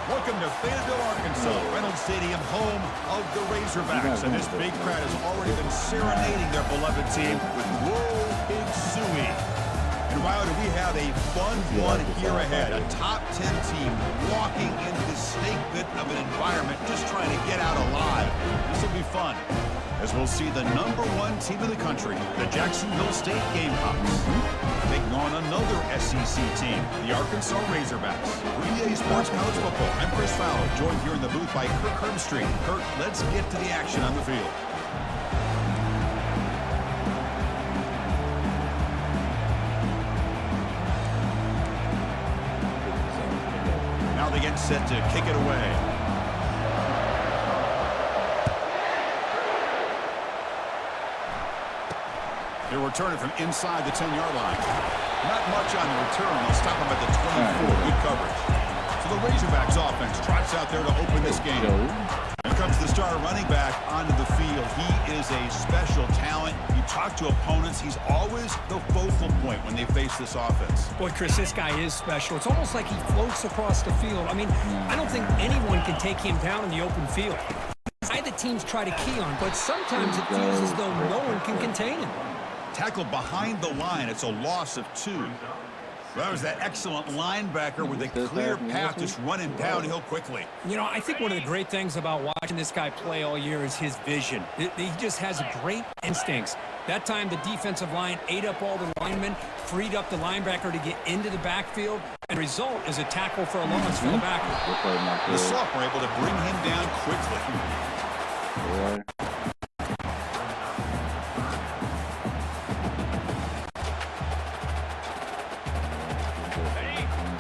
Welcome to Fayetteville, Arkansas, Reynolds Stadium, home of the Razorbacks. And this big crowd has already been serenading their beloved team with Whoa Big Suey. And wow, do we have a fun one here ahead. A top 10 team walking into this snake pit of an environment just trying to get out alive. This will be fun, as we'll see the #1 team in the country, the Jacksonville State Gamecocks, taking on another SEC team, the Arkansas Razorbacks. For EA Sports College Football, I'm Chris Fowler, joined here in the booth by Kirk Herbstreit. Kirk, let's get to the action on the field. Now they get set to kick it away. They're returning from inside the 10-yard line. Not much on the return. They'll stop them at the 24. Good coverage. So the Razorbacks offense trots out there to open this game. Here comes the star running back onto the field. He is a special talent. You talk to opponents, he's always the focal point when they face this offense. Boy, Chris, this guy is special. It's almost like he floats across the field. I mean, I don't think anyone can take him down in the open field. The teams try to key on, but sometimes it feels as though no one can contain him. Tackled behind the line. It's a loss of 2. That was that excellent linebacker with a clear path just running downhill quickly. You know, I think one of the great things about watching this guy play all year is his vision. He just has great instincts. That time the defensive line ate up all the linemen, freed up the linebacker to get into the backfield, and the result is a tackle for a loss for the backer. The sophomore able to bring him down quickly.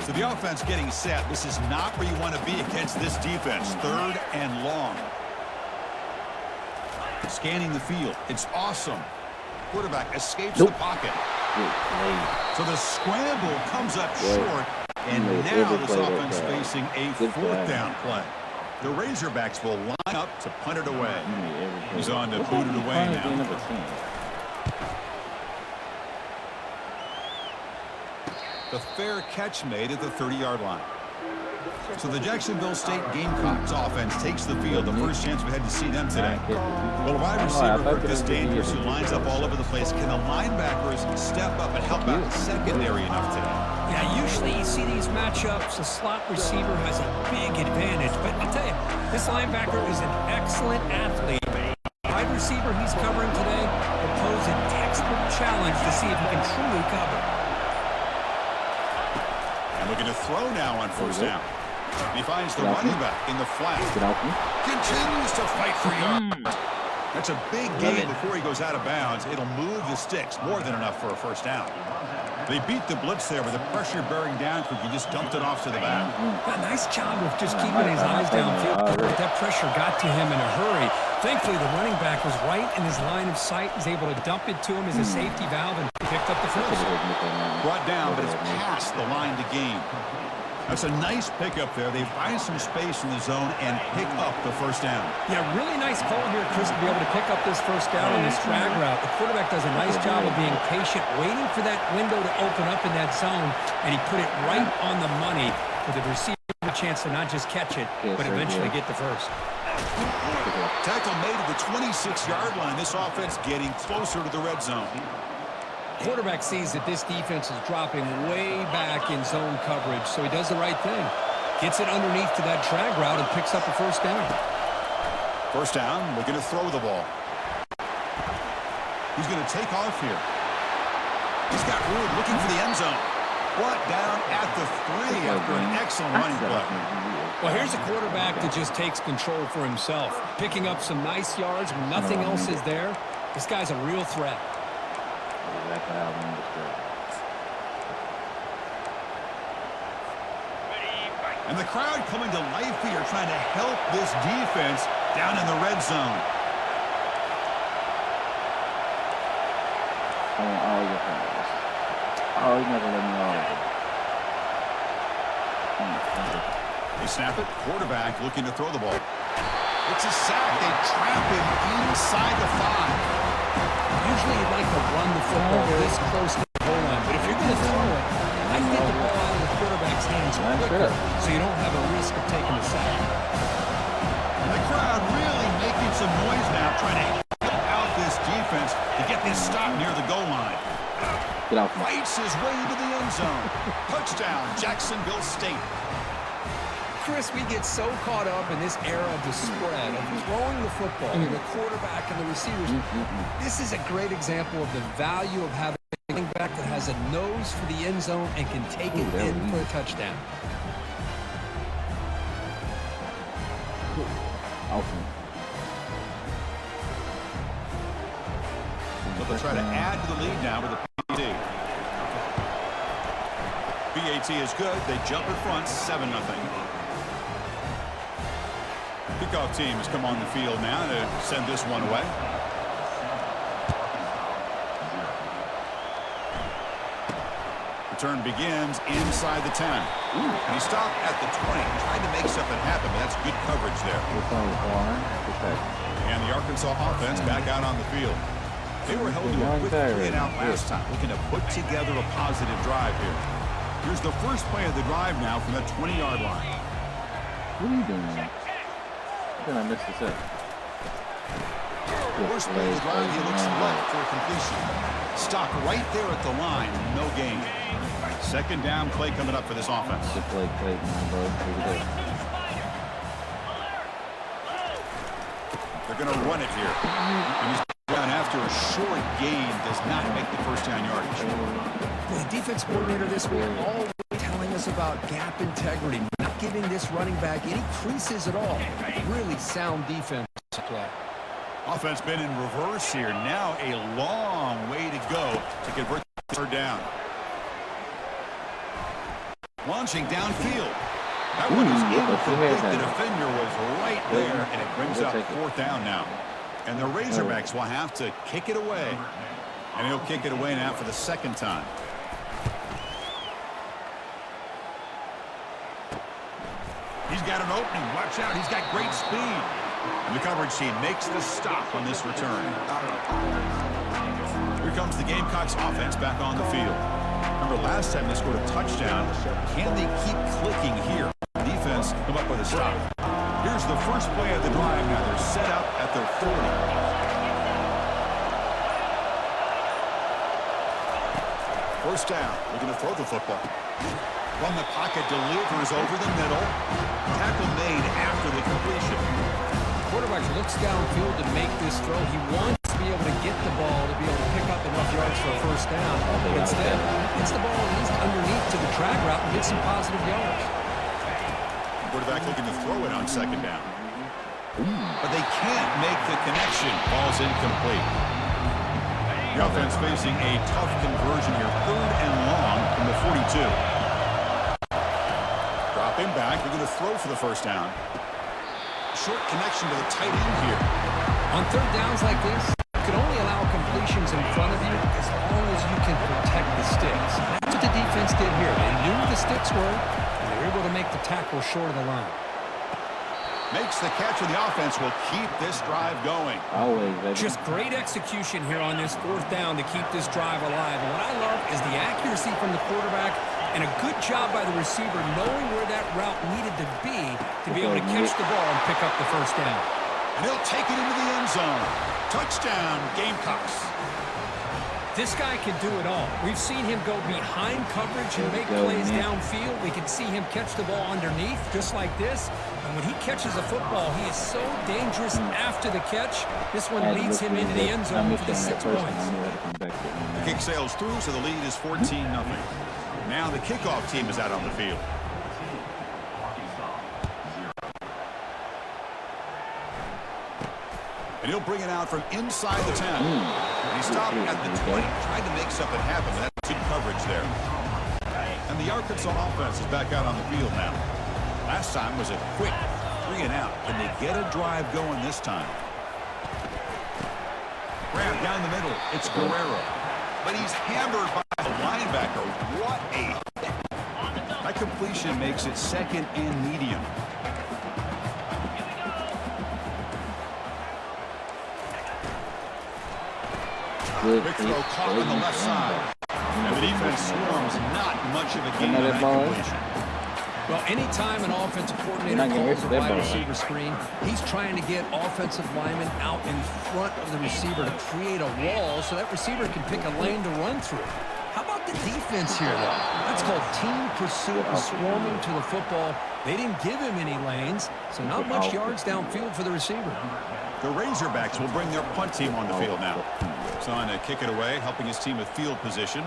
So the offense getting set. This is not where you want to be against this defense. 3rd and long. Scanning the field. It's awesome. Quarterback escapes the pocket. So the scramble comes up short, and now this offense facing a 4th down play. The Razorbacks will line up to punt it away. He's on to boot it away now. The fair catch made at the 30-yard line. So the Jacksonville State Gamecocks offense takes the field. The first chance we had to see them today. Well, a wide receiver Marquez Dangerous, who lines up all over the place. Can the linebackers step up and help out the secondary enough today? Yeah, usually you see these matchups, the slot receiver has a big advantage. But I'll tell you, this linebacker is an excellent athlete. The wide receiver he's covering today will pose a textbook challenge to see if he can truly cover. And looking to throw now on 1st down. He finds the running back in the flat. Continues to fight for yards. That's a big gain before he goes out of bounds. It'll move the sticks. More than enough for a 1st down. They beat the blitz there with the pressure bearing down quick. He just dumped it off to the back. A nice job of just keeping his eyes downfield. That pressure got to him in a hurry. Thankfully, the running back was right in his line of sight. Was able to dump it to him as a safety valve and picked up the first. Brought down, but it's past the line to gain. That's a nice pickup there. They find some space in the zone and pick up the 1st down. Yeah, really nice call here, Chris, to be able to pick up this 1st down on this drag route. The quarterback does a nice job of being patient, waiting for that window to open up in that zone, and he put it right on the money for the receiver a chance to not just catch it, but eventually get the first. Tackle made at the 26-yard line. This offense getting closer to the red zone. Quarterback sees that this defense is dropping way back in zone coverage, so he does the right thing. Gets it underneath to that drag route and picks up the 1st down. 1st down, looking to throw the ball. He's going to take off here. He's got room, looking for the end zone. Brought down at the 3 after an excellent running play. Well, here's a quarterback that just takes control for himself. Picking up some nice yards when nothing else is there. This guy's a real threat. And the crowd coming to life here, trying to help this defense down in the red zone. They snap it. Quarterback looking to throw the ball. It's a sack. They trap him inside the 5. Usually you'd like to run the football this close to the goal line, but if you're going to throw it, I get the ball out of the quarterback's hands points quicker, so you don't have a risk of taking a sack. And the crowd really making some noise now, trying to help out this defense to get this stop near the goal line. Get out. Fights his way into the end zone. Touchdown, Jacksonville State. Chris, we get so caught up in this era of the spread, of throwing the football to the quarterback and the receivers. This is a great example of the value of having a running back that has a nose for the end zone and can take it in for a touchdown. Awesome. So they'll try to add to the lead now with a PAT. PAT is good. They jump in front, 7-0. Kickoff team has come on the field now to send this one away. Return begins inside the 10. And he stopped at the 20, trying to make something happen, but that's good coverage there. And the Arkansas offense back out on the field. They were held to a quick 3-and-out last time, looking to put together a positive drive here. Here's the first play of the drive now from the 20-yard line. What are you doing, man? Then I missed the set. First play of the drive, he looks left for a completion. Stop right there at the line, no gain. Second down play coming up for this offense. Good play, man, bro. They're going to run it here. And he's down after a short gain, does not make the first down yardage. The defense coordinator this week always telling us about gap integrity, not giving this running back any creases at all. Really sound defense play. Offense been in reverse here. Now a long way to go to convert the third down. Launching downfield. That one is incomplete. The defender was right there, and it brings up fourth down now. And the Razorbacks will have to kick it away. And he'll kick it away now for the second time. He's got an opening. Watch out. He's got great speed. And the coverage team makes the stop on this return. Here comes the Gamecocks offense back on the field. Remember last time they scored a touchdown. Can they keep clicking here? Defense come up with a stop. Here's the first play of the drive now. They're set up at their 40. First down. Looking to throw the football. From the pocket, delivers over the middle. Tackle made after the completion. Quarterback looks downfield to make this throw. He wants to be able to get the ball to be able to pick up enough yards for a first down. But instead, gets the ball at least underneath to the drag route and get some positive yards. Quarterback looking to throw it on second down. But they can't make the connection. Ball's incomplete. The offense facing a tough conversion here. Third and long from the 42. Drop him back. They're going to throw for the first down. Short connection to the tight end here. On third downs like this, you can only allow completions in front of you as long as you can protect the sticks. That's what the defense did here. They knew the sticks were, and they were able to make the tackle short of the line. Makes the catch, and the offense will keep this drive going. Always, baby. Just great execution here on this fourth down to keep this drive alive. And what I love is the accuracy from the quarterback and a good job by the receiver knowing where that route needed to be able to catch the ball and pick up the first down. And he'll take it into the end zone. Touchdown, Gamecocks. This guy can do it all. We've seen him go behind coverage and make plays downfield. We can see him catch the ball underneath just like this. And when he catches a football, he is so dangerous after the catch. This one leads him into the end zone for the 6 points. The kick sails through, so the lead is 14-0. Now the kickoff team is out on the field. And he'll bring it out from inside the 10. And he stopped at the 20, tried to make something happen. That's good coverage there. And the Arkansas offense is back out on the field now. Last time was a quick 3-and-out. Can they get a drive going this time? Grab down the middle. It's Guerrero. But he's hammered by the linebacker. What a hit. That completion makes it second and medium. Quick throw caught on the left side. And the defense swarms not much of a gain on that completion. Well, anytime an offensive coordinator calls a wide receiver screen, he's trying to get offensive linemen out in front of the receiver to create a wall so that receiver can pick a lane to run through. How about the defense here, though? That's called team pursuit and swarming to the football. They didn't give him any lanes, so not much yards downfield for the receiver. The Razorbacks will bring their punt team on the field now. Son to kick it away, helping his team with field position.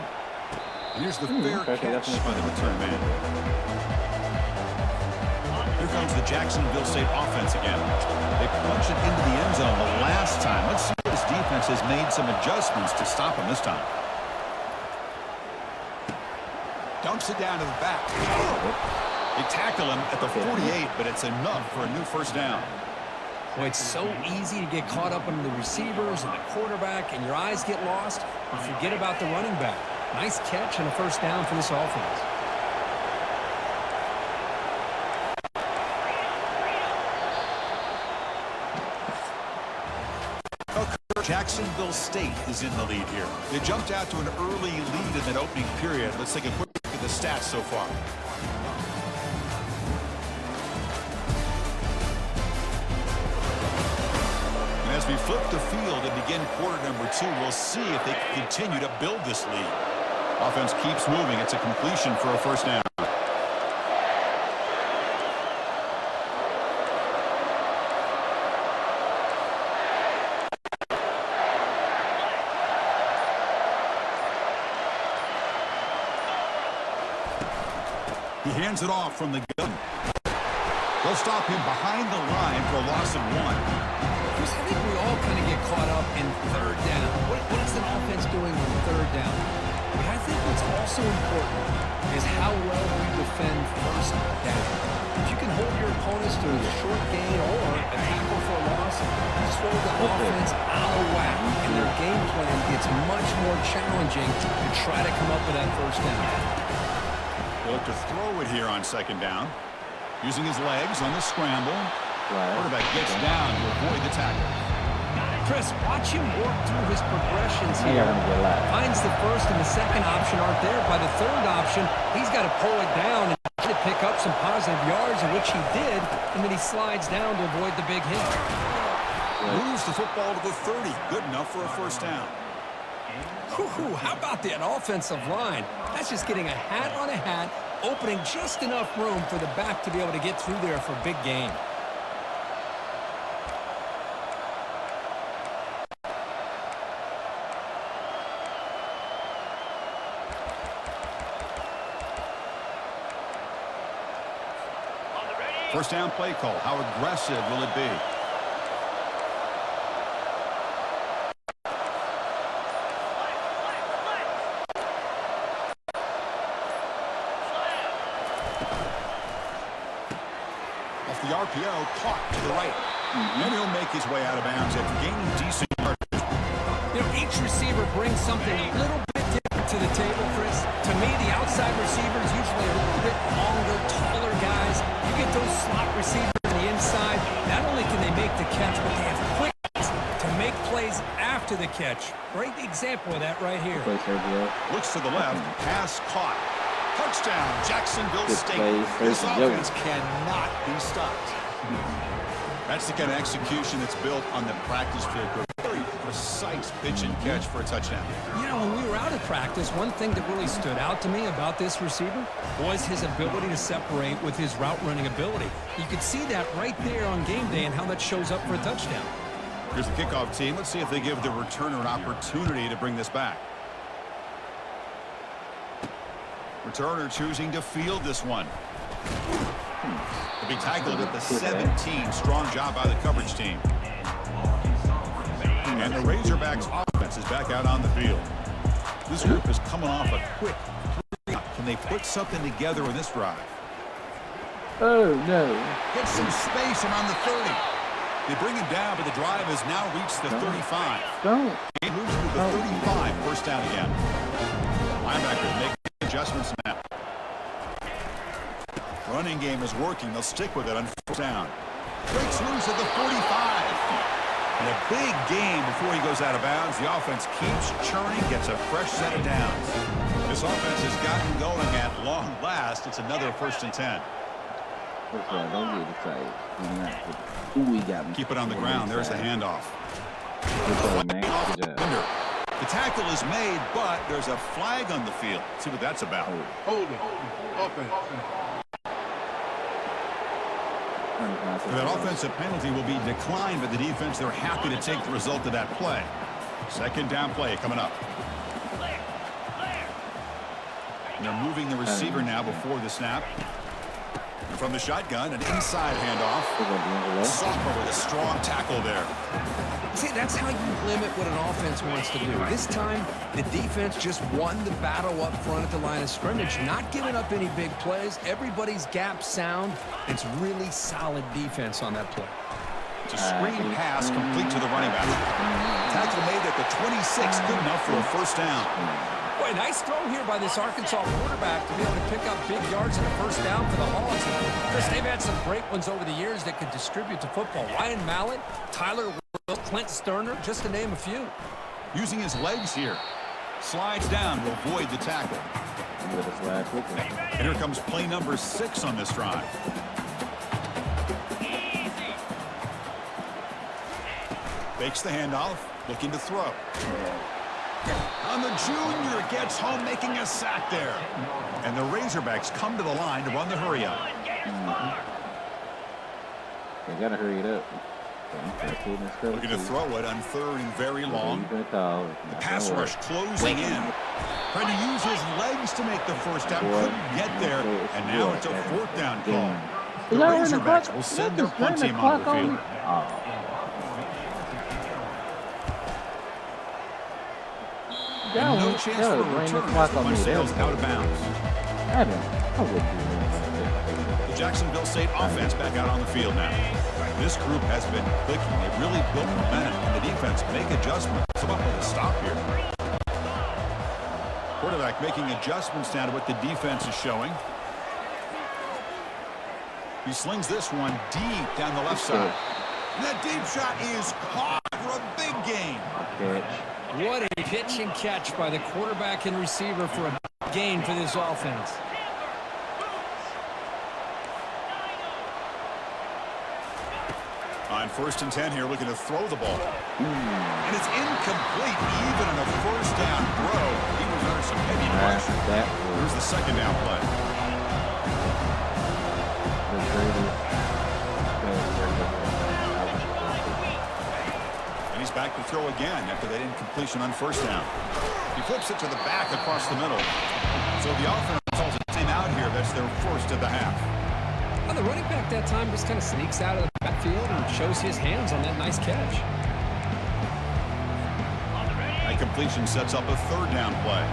Here's the fair catch by the return man. Here comes the Jacksonville State offense again. They punched it into the end zone the last time. Let's see if this defense has made some adjustments to stop them this time. Dumps it down to the back. They tackle him at the 48, but it's enough for a new first down. Well, it's so easy to get caught up in the receivers and the quarterback, and your eyes get lost. You forget about the running back. Nice catch and a first down for this offense. Jacksonville State is in the lead here. They jumped out to an early lead in that opening period. Let's take a quick look at the stats so far. And as we flip the field and begin quarter number 2, we'll see if they can continue to build this lead. Offense keeps moving. It's a completion for a first down. He hands it off from the gun. They'll stop him behind the line for a loss of 1. Chris, I think we all kind of get caught up in third down. What is an offense doing on third down? But I think what's also important is how well we defend first down. If you can hold your opponents to a short gain or a tackle for a loss, you throw the offense out of whack, and their game plan gets much more challenging to try to come up with that first down. They'll look to throw it here on second down. Using his legs on the scramble. Quarterback gets down to avoid the tackle. Chris, watch him work through his progressions here. Finds the first and the second option aren't there. By the third option, he's got to pull it down and try to pick up some positive yards, in which he did, and then he slides down to avoid the big hit. Moves the football to the 30. Good enough for a first down. Whew, how about that offensive line? That's just getting a hat on a hat, opening just enough room for the back to be able to get through there for a big gain. First down play call. How aggressive will it be? Off the RPO, caught to the right. And he'll make his way out of bounds after gaining decent yardage. You know, each receiver brings something a little bit different to the table, Chris. To me, the outside receiver is usually a little bit longer, taller guys. You get those slot receivers on the inside. Not only can they make the catch, but they have quickness to make plays after the catch. Great example of that right here. Looks to the left. Pass caught. Touchdown, Jacksonville State. This offense cannot be stopped. That's the kind of execution that's built on the practice field. Very precise pitch and catch for a touchdown. You know, when we were out of practice, one thing that really stood out to me about this receiver was his ability to separate with his route running ability. You could see that right there on game day and how that shows up for a touchdown. Here's the kickoff team. Let's see if they give the returner an opportunity to bring this back. Returner choosing to field this one. To be tackled at the 17. Strong job by the coverage team. And the Razorbacks offense is back out on the field. This group is coming off a quick 3-out. Can they put something together in this drive? Oh, no. Get some space around the 30. They bring him down, but the drive has now reached the 35. He moves to the 35. First down again. Linebackers making adjustments now. Running game is working. They'll stick with it on first down. Breaks loose at the 45. And a big game before he goes out of bounds. The offense keeps churning, gets a fresh set of downs. This offense has gotten going at long last. It's another 1st and 10. First of all, don't get excited. Ooh, we got me. Keep it on the ground. There's the handoff. Good play, man. Good job. The tackle is made, but there's a flag on the field. Let's see what that's about. Hold it. Offense. That offensive penalty will be declined by the defense. They're happy to take the result of that play. Second down play coming up. And they're moving the receiver now before the snap. And from the shotgun, an inside handoff. Sophomore with a strong tackle there. See, that's how you limit what an offense wants to do. This time, the defense just won the battle up front at the line of scrimmage, not giving up any big plays. Everybody's gap sound. It's really solid defense on that play. It's a screen pass complete to the running back. Tackle made at the 26, good enough for a first down. Boy, nice throw here by this Arkansas quarterback to be able to pick up big yards and a first down for the Hogs. Chris, they've had some great ones over the years that could distribute the football. Ryan Mallett, Tyler Will, Clint Sterner, just to name a few. Using his legs here. Slides down to avoid the tackle. And here comes play number 6 on this drive. Fakes the handoff, looking to throw. On the junior, gets home, making a sack there. And the Razorbacks come to the line to run the hurry up. They gotta hurry it up. Looking to throw it on third and very long. The pass rush closing in. Trying to use his legs to make the first down. Couldn't get there. And now it's a fourth down call. The Razorbacks will send their punt team on the field. And no chance for a return as the punt sails out of bounds. The Jacksonville State offense back out on the field now. This group has been clicking. They've really built momentum, and the defense make adjustments. Come up with a stop here. Quarterback making adjustments now to what the defense is showing. He slings this one deep down the left side. And that deep shot is caught for a big gain. What a pitch and catch by the quarterback and receiver for a gain for this offense. On 1st and 10 here, looking to throw the ball. And it's incomplete, even on a first down throw. He was under some heavy pressure. Here's the second down play. And he's back to throw again after that incompletion on first down. He flips it to the back across the middle. So the offense calls a timeout here. That's their first of the half. Well, the running back that time just kind of sneaks out of the backfield and shows his hands on that nice catch. That completion sets up a third down play.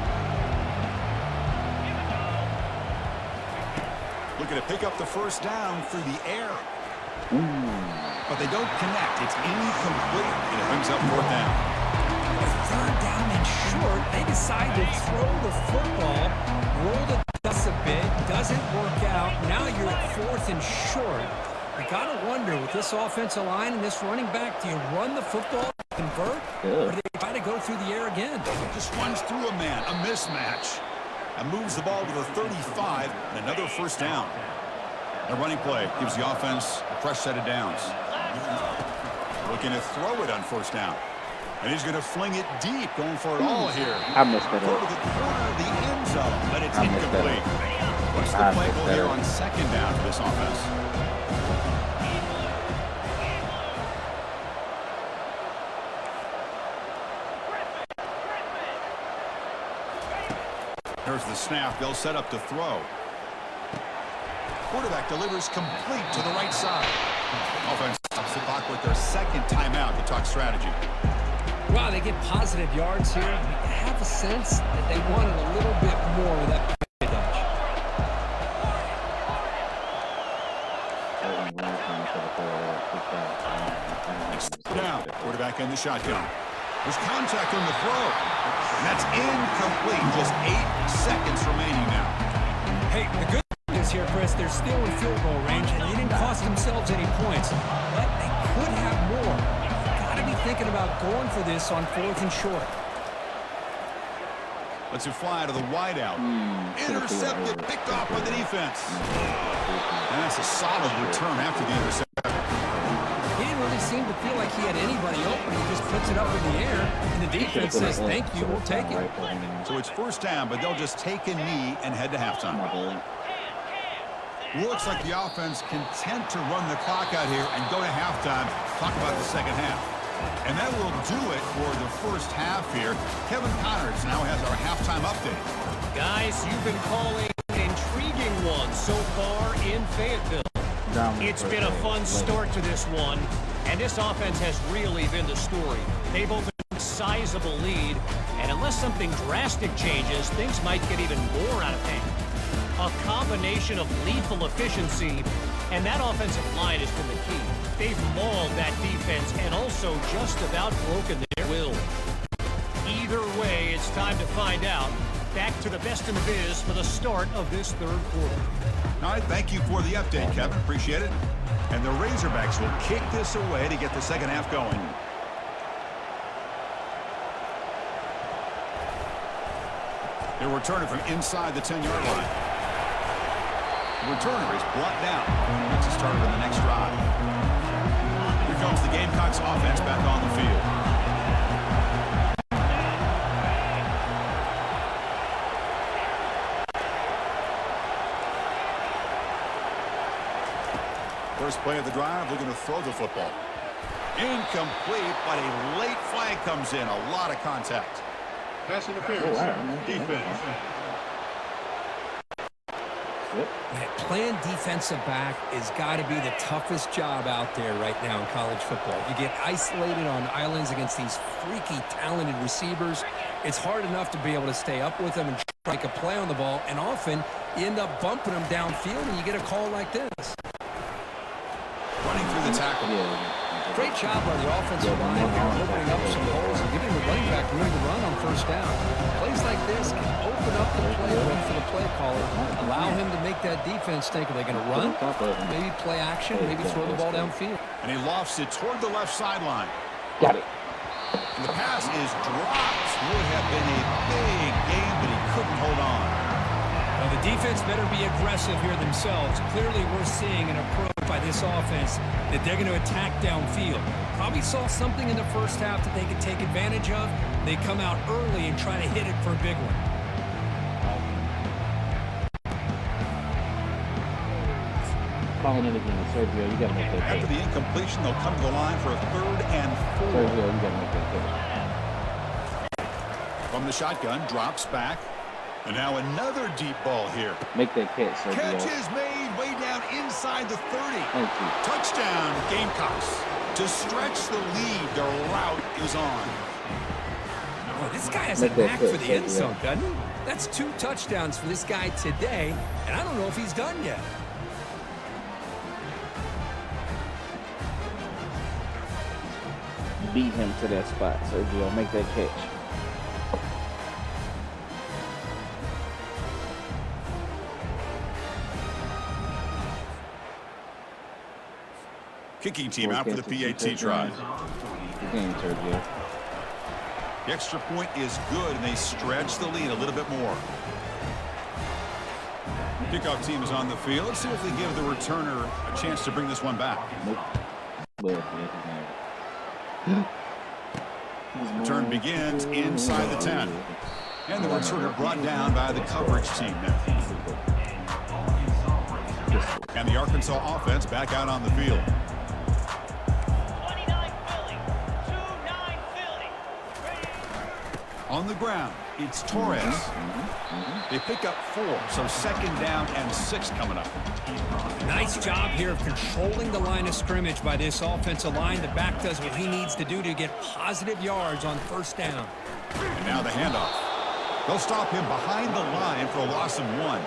Looking to pick up the first down through the air. But they don't connect. It's incomplete, and it brings up fourth down. Third down and short. They decide to throw the football, roll the dice a bit, doesn't work out. Now you're at 4th and short. You got to wonder, with this offensive line and this running back, do you run the football, convert, or do they try to go through the air again? Just runs through a man, a mismatch. And moves the ball to the 35, and another first down. The running play gives the offense a fresh set of downs. Looking to throw it on first down. And he's going to fling it deep, going for it all here. I missed it. Over the corner of the end zone, but it's incomplete. What's the play goal here on second down for this offense? There's the snap. They'll set up to throw. Quarterback delivers complete to the right side. Offense stops the clock with their second timeout to talk strategy. Wow, they get positive yards here. I have a sense that they wanted a little bit more with that touch. Down. Quarterback in the shotgun. There's contact on the throw. And that's incomplete. Just 8 seconds remaining now. Hey, the good news here, Chris, they're still in field goal range, and they didn't cost themselves any points. But they could have more. Got to be thinking about going for this on 4th and short. Lets it fly to the wideout. Intercepted, picked off by the defense. And that's a solid return after the interception. He didn't really seem to feel like he had anybody open. He just puts it up in the air, and the defense says, thank you, we'll take it. So it's first down, but they'll just take a knee and head to halftime. Looks like the offense content to run the clock out here and go to halftime. Talk about the second half. And that will do it for the first half here. Kevin Connors now has our halftime update. Guys, you've been calling an intriguing one so far in Fayetteville. It's been a fun start to this one, and this offense has really been the story. They've opened a sizable lead, and unless something drastic changes, things might get even more out of hand. A combination of lethal efficiency, and that offensive line has been the key. They've mauled that defense and also just about broken their will. Either way, it's time to find out. Back to the best in the biz for the start of this third quarter. All right, thank you for the update, Kevin. Appreciate it. And the Razorbacks will kick this away to get the second half going. They're returning from inside the 10-yard line. The returner is brought down. Gets it started on the next drive. Here comes the Gamecocks offense back on the field. First play of the drive, looking to throw the football. Incomplete, but a late flag comes in. A lot of contact. Pass interference. Defense. Man, playing defensive back has got to be the toughest job out there right now in college football. You get isolated on islands against these freaky, talented receivers. It's hard enough to be able to stay up with them and try to make a play on the ball, and often you end up bumping them downfield and you get a call like this. Running through the tackle. Great job by the offensive line here, opening up some holes and giving the running back room to run on first down. Plays like this can open up the playbook for the play caller, allow him to make that defense think, are they going to run, maybe play action, maybe throw the ball downfield. And he lofts it toward the left sideline. Got it. And the pass is dropped. Would have been a big game, but he couldn't hold on. Well, the defense better be aggressive here themselves. Clearly, we're seeing an approach by this offense that they're going to attack downfield. Probably saw something in the first half that they could take advantage of. They come out early and try to hit it for a big one. Calling it again, Sergio, you got to make that catch. After the incompletion, they'll come to the line for a 3rd and 4. Sergio, you got to make that catch. From the shotgun, drops back. And now another deep ball here. Make that catch, Sergio. Catch is made way down inside the 30. Thank you. Touchdown, Gamecocks. To stretch the lead, their route is on. Well, this guy has a knack for the end zone, doesn't he? That's 2 touchdowns for this guy today, and I don't know if he's done yet. Beat him to that spot, Sergio. Make that catch. Kicking team out for the PAT try. Good game, Sergio. The extra point is good, and they stretch the lead a little bit more. Kickoff team is on the field. Let's see if they give the returner a chance to bring this one back. Nope. Return begins inside the 10. And the returner brought down by the coverage team now. And the Arkansas offense back out on the field. On the ground, it's Torres. They pick up 4, so 2nd down and 6 coming up. Nice job here of controlling the line of scrimmage by this offensive line. The back does what he needs to do to get positive yards on 1st down. And now the handoff. They'll stop him behind the line for a loss of 1.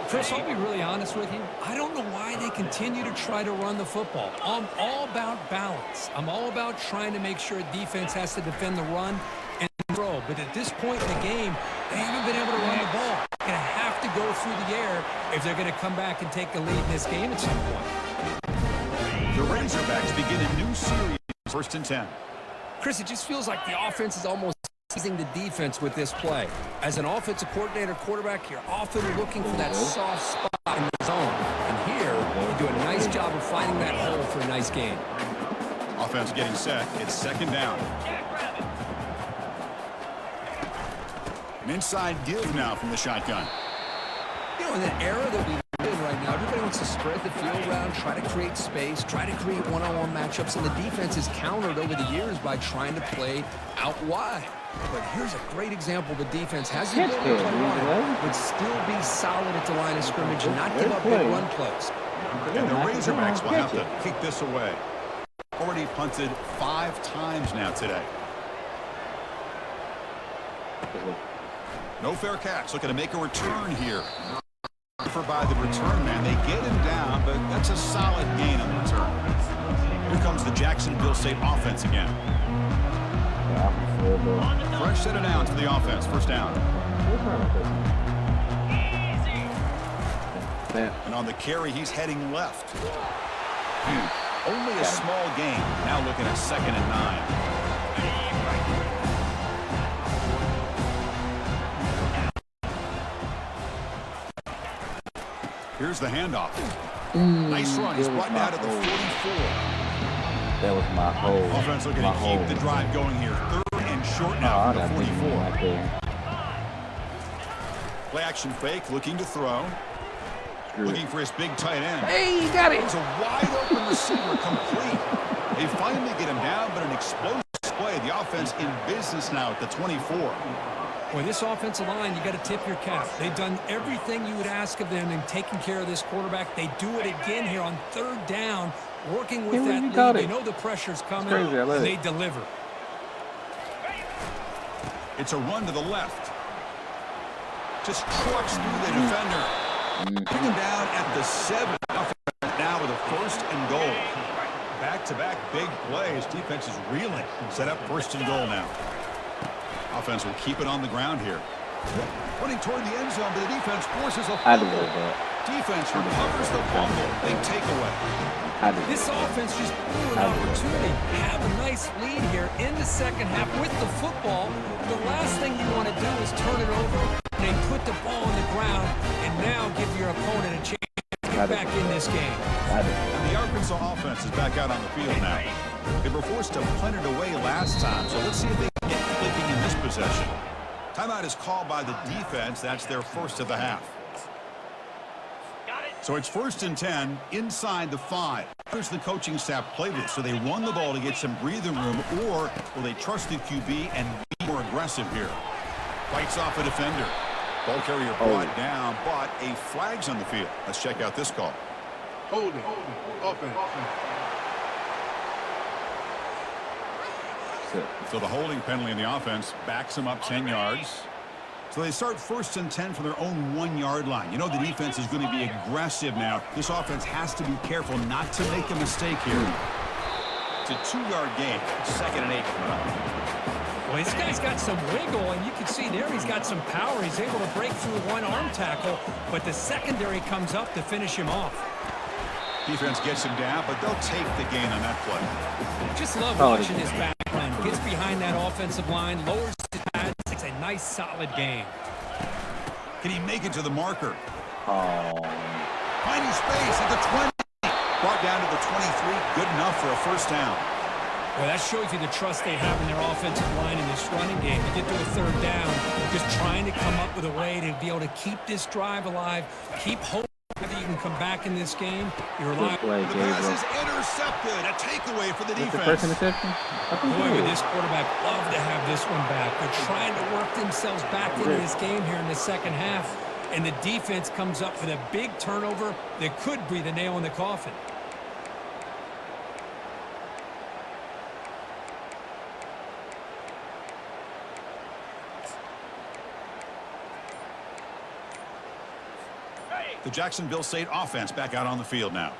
Chris, I'll be really honest with you. I don't know why they continue to try to run the football. I'm all about balance. I'm all about trying to make sure defense has to defend the run and throw. But at this point in the game, they haven't been able to run the ball. They're going to have to go through the air if they're going to come back and take the lead in this game at some point. The Razorbacks begin a new series, 1st and 10. Chris, it just feels like the offense is almost the defense with this play. As an offensive coordinator quarterback, you're often looking for that soft spot in the zone. And here, you do a nice job of finding that hole for a nice gain. Offense getting set. It's second down. An inside give now from the shotgun. You know, in the era that we live in right now, everybody wants to spread the field around, try to create space, try to create one-on-one matchups, and the defense is countered over the years by trying to play out wide. But here's a great example. The defense has the ability to play wide, but still be solid at the line of scrimmage and not give up big run plays. And the Razorbacks will have to kick this away. Already punted 5 times now today. No fair catch. Looking to make a return here. By the return man. They get him down, but that's a solid gain on the return. Here comes the Jacksonville State offense again. Fresh set of downs for the offense. First down. And on the carry, he's heading left. Only a small gain. Now looking at 2nd and 9. Here's the handoff. Nice run. He's brought down to the 44. That was my whole. Offense looking to keep the drive going here. 3rd and short now from the 44. Play action fake. Looking to throw. Looking for his big tight end. Hey, he got it. It's a wide open receiver complete. They finally get him down, but an explosive play. The offense in business now at the 24. Boy, this offensive line, you got to tip your cap. They've done everything you would ask of them in taking care of this quarterback. They do it again here on 3rd down, working with that lead. They know the pressure's coming, and they deliver. It's a run to the left. Just trucks through the defender. Bring him down at the 7. Now with a 1st and goal. Back-to-back big plays. Defense is reeling. Set up 1st and goal now. Offense will keep it on the ground here. Running toward the end zone, but the defense forces a fumble. Defense recovers the fumble. Big takeaway. This offense just blew an opportunity. Have a nice lead here in the second half with the football. The last thing you want to do is turn it over and put the ball on the ground and now give your opponent a chance to get back in this game. And the Arkansas offense is back out on the field now. They were forced to punt it away last time, so let's see if they can get clicking in this possession. Timeout is called by the defense. That's their 1st of the half. So it's 1st and 10 inside the 5. Here's the coaching staff play this. So they run the ball to get some breathing room, or will they trust the QB and be more aggressive here? Fights off a defender. Ball carrier brought down, but a flag's on the field. Let's check out this call. Holding. Offense. So the holding penalty in the offense backs them up 10 yards. So they start 1st and 10 from their own 1-yard line. You know the defense is going to be aggressive now. This offense has to be careful not to make a mistake here. It's a 2-yard gain. 2nd and 8 coming up. Well, this guy's got some wiggle, and you can see there he's got some power. He's able to break through one arm tackle, but the secondary comes up to finish him off. Defense gets him down, but they'll take the gain on that play. Just love watching his back run. Gets behind that offensive line, lowers his pads. It's a nice, solid game. Can he make it to the marker? Finding space at the 20. Brought down to the 23. Good enough for a 1st down. Well, that shows you the trust they have in their offensive line in this running game. To get to a 3rd down, just trying to come up with a way to be able to keep this drive alive, keep hope that you can come back in this game. You're alive. The pass is intercepted. A takeaway for the defense. The first interception? Boy, would this quarterback love to have this one back. They're trying to work themselves back into this game here in the second half, and the defense comes up with a big turnover that could be the nail in the coffin. The Jacksonville State offense back out on the field now.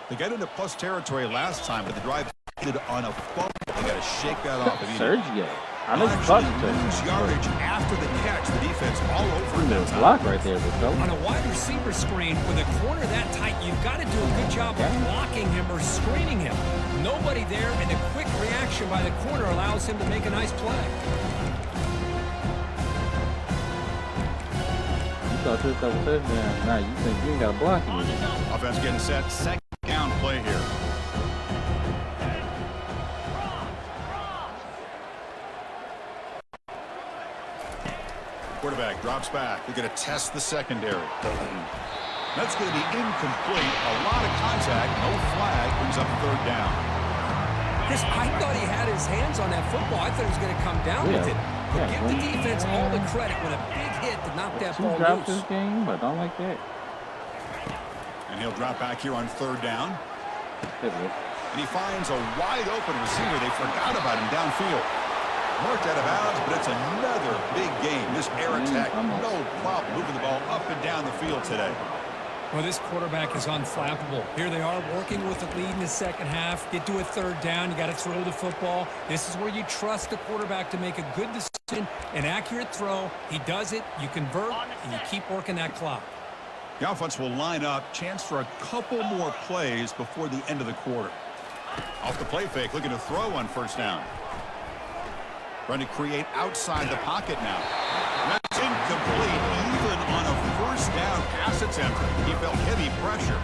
They got into plus territory last time, but the drive ended on a fumble. They got to shake that off. Sergio. I know you lose yardage after the catch. The defense all over it. Block right there, bro. On a wide receiver screen with a corner that tight, you've got to do a good job of blocking him or screening him. Nobody there, and the quick reaction by the corner allows him to make a nice play. thought this was touchdown. Now you think you ain't got to block it. Offense getting set. Second down play here. Quarterback drops back. They're going to test the secondary. That's going to be incomplete. A lot of contact. No flag. Brings up third down. Chris, I thought he had his hands on that football. I thought he was going to come down with it. But give the defense all the credit with a big hit to knock that ball loose. This game, but don't like that. And he'll drop back here on third down. And he finds a wide open receiver. They forgot about him downfield. Marked out of bounds, but it's another big game. This air attack, no problem moving the ball up and down the field today. Well, this quarterback is unflappable. Here they are working with the lead in the second half. Get to a third down. You got to throw the football. This is where you trust the quarterback to make a good decision, an accurate throw. He does it. You convert, and you keep working that clock. The offense will line up. Chance for a couple more plays before the end of the quarter. Off the play fake, looking to throw on first down. Trying to create outside the pocket now. That's incomplete. Even on a first down pass attempt, he felt heavy pressure.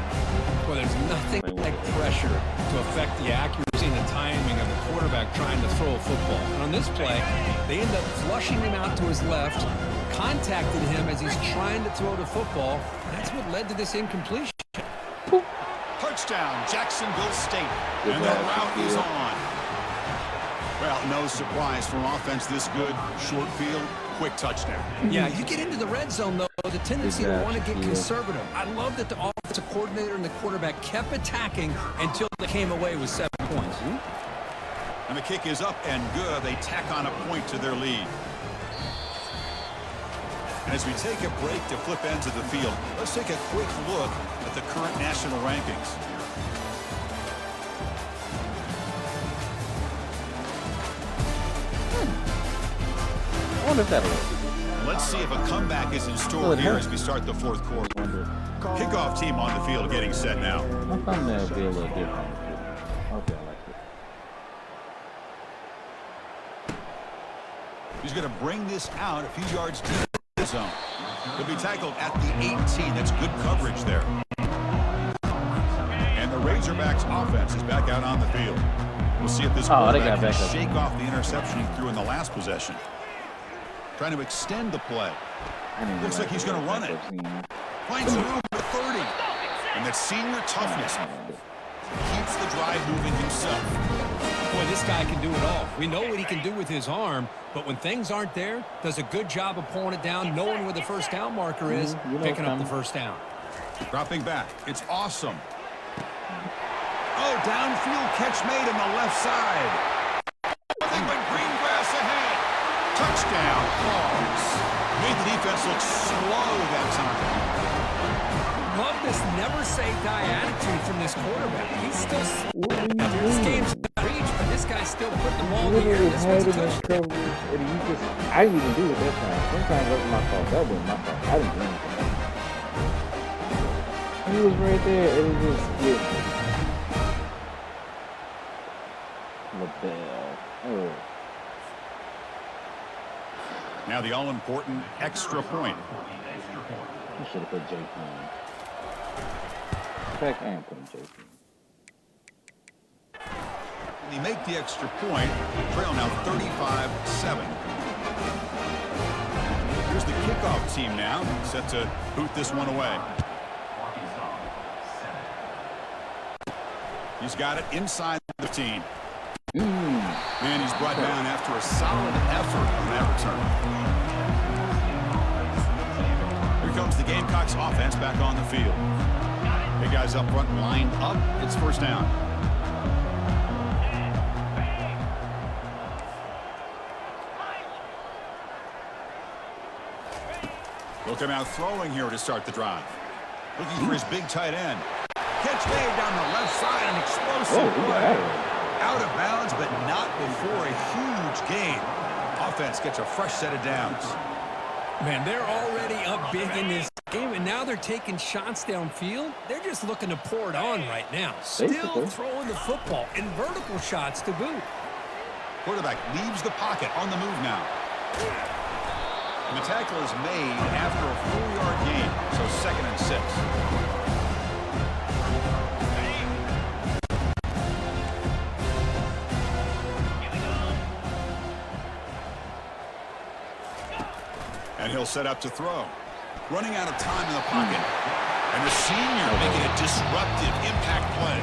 Well, there's nothing like pressure to affect the accuracy and the timing of the quarterback trying to throw a football. And on this play, they end up flushing him out to his left, contacted him as he's trying to throw the football. That's what led to this incompletion. Touchdown, Jacksonville State. And the route is on. Well, no surprise from offense this good. Short field, quick touchdown. Yeah, you get into the red zone, though, the tendency to want to get conservative. I love that the offensive coordinator and the quarterback kept attacking until they came away with 7 points. And the kick is up and good. They tack on a point to their lead. And as we take a break to flip ends of the field, let's take a quick look at the current national rankings. I wonder if that'll work. Let's see if a comeback is in store here as we start the fourth quarter. Kickoff team on the field getting set now. My thumbnail will be a little different. Okay, I like it. He's going to bring this out a few yards deep in the zone. He'll be tackled at the 18. That's good coverage there. And the Razorbacks offense is back out on the field. We'll see if this quarterback can shake off the interception he threw in the last possession. Trying to extend the play. Looks like he's going to run it. Finds room for 30. And that senior toughness keeps the drive moving himself. Boy, this guy can do it all. We know what he can do with his arm, but when things aren't there, does a good job of pulling it down, knowing where the first down marker is, picking up the first down. Dropping back. It's awesome. Oh, downfield catch made on the left side. Nothing but green grass ahead. Touchdown. Made the defense look slow that time. Love this never-say-die attitude from this quarterback. He's still... This game's not reach, but this guy's still putting the ball in the air. This was a touchdown. I didn't even do it that time. Sometimes that's my fault. That wasn't my fault. I didn't do anything. He was right there. It was just... LaBelle. Oh. Now the all-important extra point. I should have put JP in. In fact, I am putting JP in. They make the extra point. Trail now 35-7. Here's the kickoff team now, set to boot this one away. He's got it inside the 15. And he's brought down after a solid effort on that return. Here comes the Gamecocks offense back on the field. Big guys up front, lined up. It's first down. He'll come out throwing here to start the drive. Looking for his big tight end. Catch made down the left side, an explosive play. Out of bounds, but not before a huge gain. Offense gets a fresh set of downs. Man, they're already up big in this game, and now they're taking shots downfield. They're just looking to pour it on right now. Still throwing the football and vertical shots to boot. Quarterback leaves the pocket on the move now. And the tackle is made after a 4-yard gain, so 2nd and 6. And he'll set up to throw. Running out of time in the pocket. And the senior making a disruptive impact play.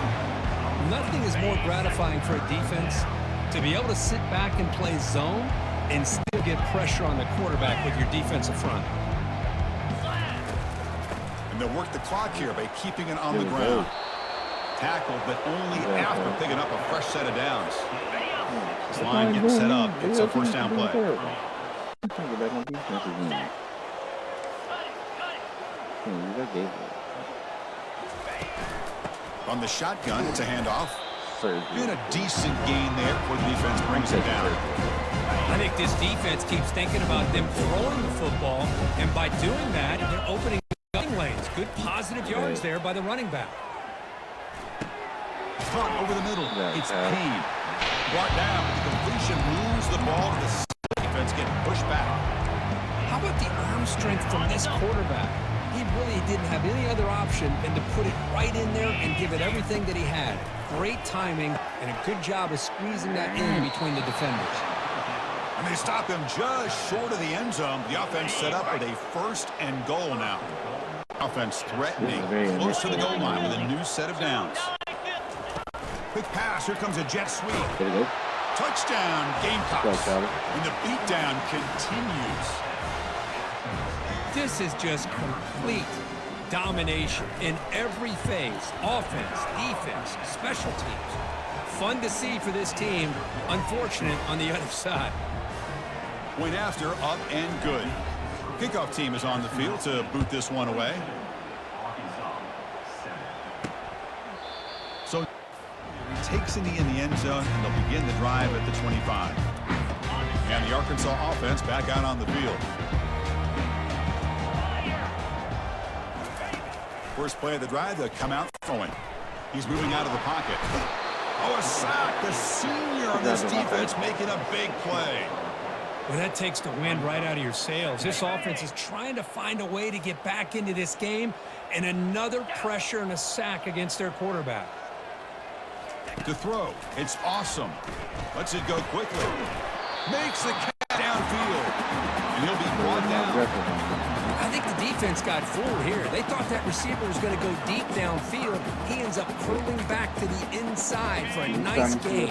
Nothing is more gratifying for a defense to be able to sit back and play zone and still get pressure on the quarterback with your defensive front. And they'll work the clock here by keeping it on the ground. Tackled, but only after picking up a fresh set of downs. This line getting set up. It's a first down play. On the shotgun, it's a handoff. And a decent gain there before the defense brings it down. I think this defense keeps thinking about them throwing the football, and by doing that, they're opening running lanes. Good positive yards there by the running back. Front over the middle. It's Payne. Brought down. The completion moves the ball to the defense getting pushed back. How about the arm strength from this quarterback? He really didn't have any other option than to put it right in there and give it everything that he had. Great timing and a good job of squeezing that in between the defenders. And they stop him just short of the end zone. The offense set up with a 1st and goal now. Offense threatening close to the goal line with a new set of downs. Quick pass. Here comes a jet sweep. Touchdown, Gamecocks. And the beatdown continues. This is just complete domination in every phase. Offense, defense, special teams. Fun to see for this team. Unfortunate on the other side. Point after, up and good. Kickoff team is on the field to boot this one away. So he takes a knee in the end zone, and they'll begin the drive at the 25. And the Arkansas offense back out on the field. First play of the drive, they'll come out throwing. He's moving out of the pocket. Oh, a sack. The senior on this defense making a big play. Well, that takes the wind right out of your sails. This offense is trying to find a way to get back into this game, and another pressure and a sack against their quarterback. To throw. It's awesome. Lets it go quickly. Makes the catch downfield. And he'll be brought down. I think the defense got fooled here. They thought that receiver was going to go deep downfield. He ends up curling back to the inside for a nice gain.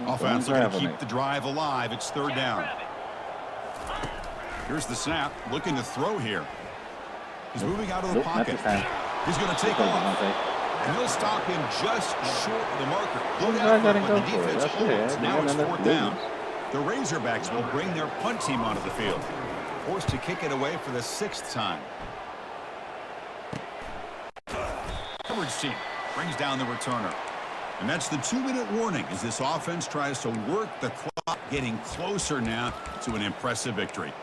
Offense looking to keep the drive alive. It's 3rd down. Here's the snap. Looking to throw here. He's moving out of the pocket. He's going to take off. And they'll stop him just short of the marker. But the defense holds. Now it's 4th down. The Razorbacks will bring their punt team onto the field. Forced to kick it away for the 6th time. Coverage team brings down the returner. And that's the 2-minute warning as this offense tries to work the clock, getting closer now to an impressive victory.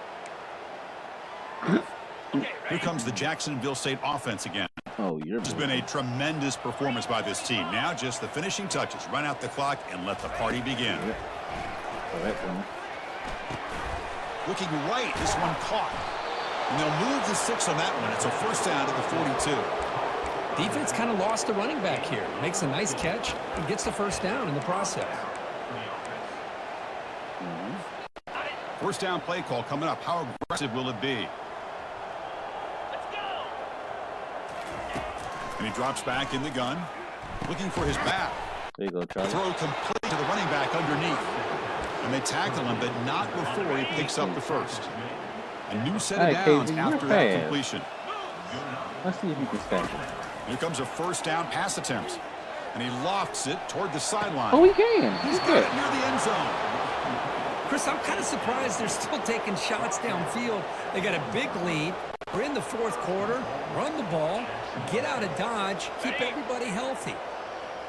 Here comes the Jacksonville State offense again. It's been a tremendous performance by this team. Now just the finishing touches. Run out the clock and let the party begin. Looking right, this one caught. And they'll move the 6 on that one. It's a 1st down at the 42. Defense kind of lost the running back here. Makes a nice catch and gets the 1st down in the process. 1st down play call coming up. How aggressive will it be? And he drops back in the gun. Looking for his back. There you go, Charlie. Throw complete to the running back underneath. And they tackle him, but not before he picks up the 1st. A new set of downs after that completion. Let's see if he can stack it. Here comes a 1st down pass attempt. And he lofts it toward the sideline. Oh, he can. He's got it near the end zone. Chris, I'm kind of surprised they're still taking shots downfield. They got a big lead. We're in the 4th quarter. Run the ball. Get out of Dodge. Keep everybody healthy.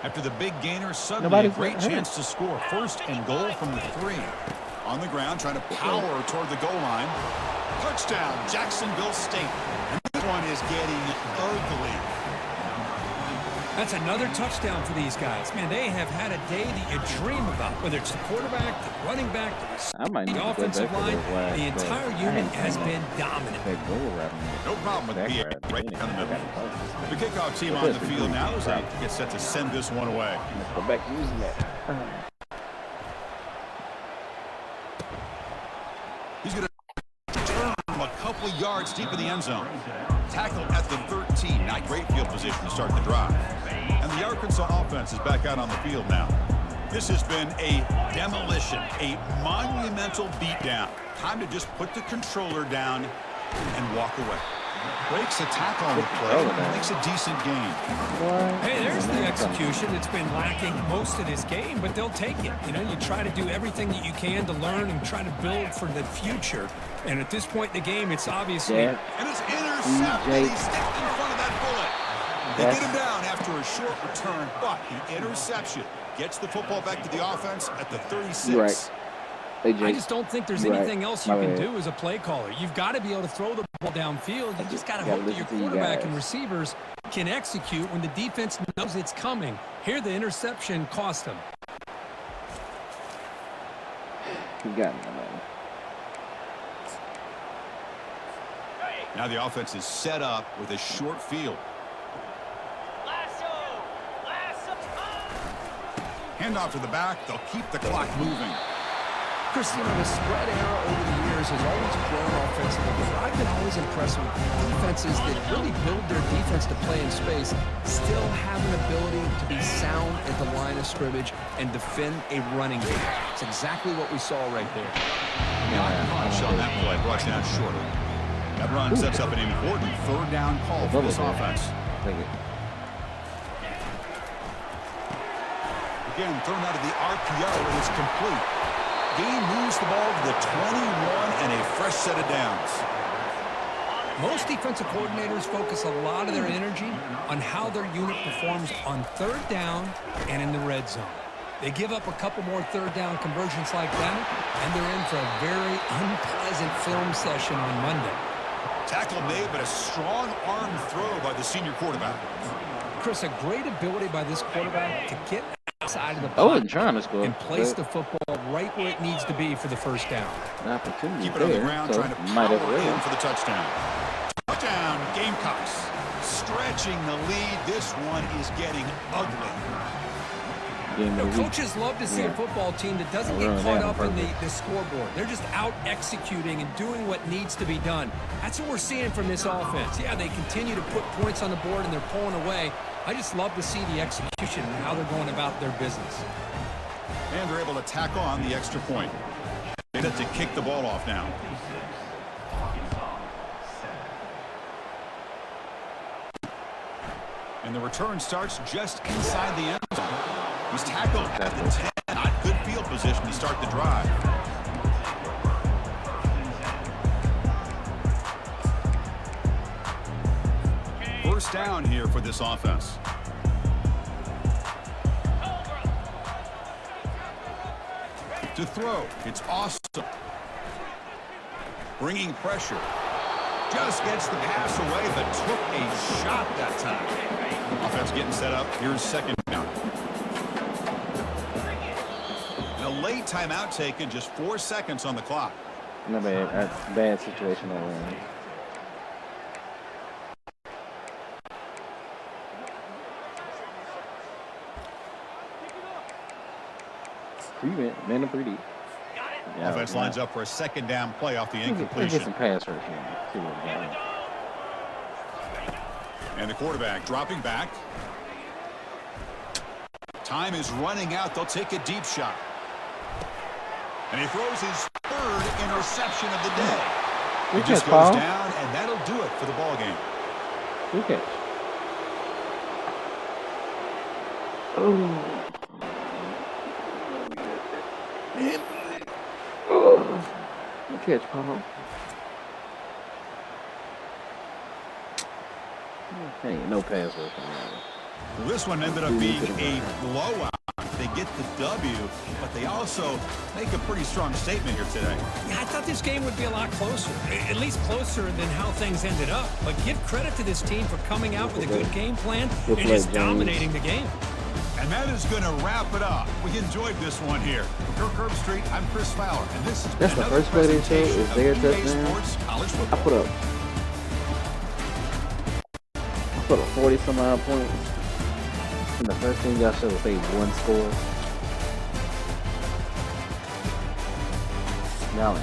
After the big gainer, suddenly a great chance to score. 1st and goal from the 3. On the ground, trying to power toward the goal line. Touchdown, Jacksonville State. And this one is getting ugly. That's another touchdown for these guys. Man, they have had a day that you dream about, whether it's the quarterback, the running back, the offensive line. The entire unit has been dominant. No problem with PA right down the middle. The kickoff team on the field now as they get set to send this one away. Let's go back to using that. He's going to turn from a couple yards deep in the end zone. Tackle at the 13. Not great field position to start the drive. And the Arkansas offense is back out on the field now. This has been a demolition, a monumental beatdown. Time to just put the controller down and walk away. Breaks a tackle on the play, makes a decent gain. Hey, there's the execution that's been lacking most of this game, but they'll take it. You know, you try to do everything that you can to learn and try to build for the future. And at this point in the game, it's obviously... And it's intercepted. He stepped in front of that bullet. They get him down after a short return, but the interception gets the football back to the offense at the 36. Right. Hey, I just don't think there's anything else you can do as a play caller. You've got to be able to throw the ball downfield. You just got to hope that your quarterback and receivers can execute when the defense knows it's coming. Here, the interception cost them. You got me, man. Now the offense is set up with a short field. Handoff to the back. They'll keep the clock moving. Chris, you know, the spread era over the years has always grown offensively, but I've been always impressed with defenses that really build their defense to play in space, still have an ability to be sound at the line of scrimmage and defend a running game. It's exactly what we saw right there. Not much on that play, brought down short. That run sets up an important third down call for this offense. Again, thrown out of the RPO, and it's complete. Game moves the ball to the 21 and a fresh set of downs. Most defensive coordinators focus a lot of their energy on how their unit performs on third down and in the red zone. They give up a couple more third down conversions like that, and they're in for a very unpleasant film session on Monday. Tackle made, but a strong arm throw by the senior quarterback. Chris, a great ability by this quarterback to get outside of the pocket and place the football right where it needs to be for the first down. Keep it on the ground, trying to power in for the touchdown. Touchdown, Gamecocks. Stretching the lead. This one is getting ugly. You know, coaches love to see a football team that doesn't get caught up in the scoreboard. They're just out executing and doing what needs to be done. That's what we're seeing from this offense. Yeah, they continue to put points on the board and they're pulling away. I just love to see the execution and how they're going about their business. And they're able to tack on the extra point. They get to kick the ball off now. And the return starts just inside the end zone. He's tackled at the 10. Not good field position to start the drive. First down here for this offense. To throw, it's awesome. Bringing pressure. Just gets the pass away, but took a shot that time. Offense getting set up. Here's second down. And a late timeout taken, just 4 seconds on the clock. No bad. That's a bad situation over there. Man, pretty. Yeah, offense lines up for a second down play off the incompletion. Get some pass rush here. See what we got. And the quarterback dropping back. Time is running out. They'll take a deep shot. And he throws his third interception of the day. It just goes down, and that'll do it for the ball game. Good catch. Oh. Good catch, Paul. Hey, no pass rush. Well, this one ended up being a blowout. They get the W, but they also make a pretty strong statement here today. Yeah, I thought this game would be a lot closer, at least closer than how things ended up. But give credit to this team for coming out with a good game plan and just dominating the game. And that is going to wrap it up. We enjoyed this one here. From Kirk Street, I'm Chris Fowler, and this is that's the first play they showed is their touchdown. I put a 40-some-odd points. And the first thing y'all showed was say one score. Now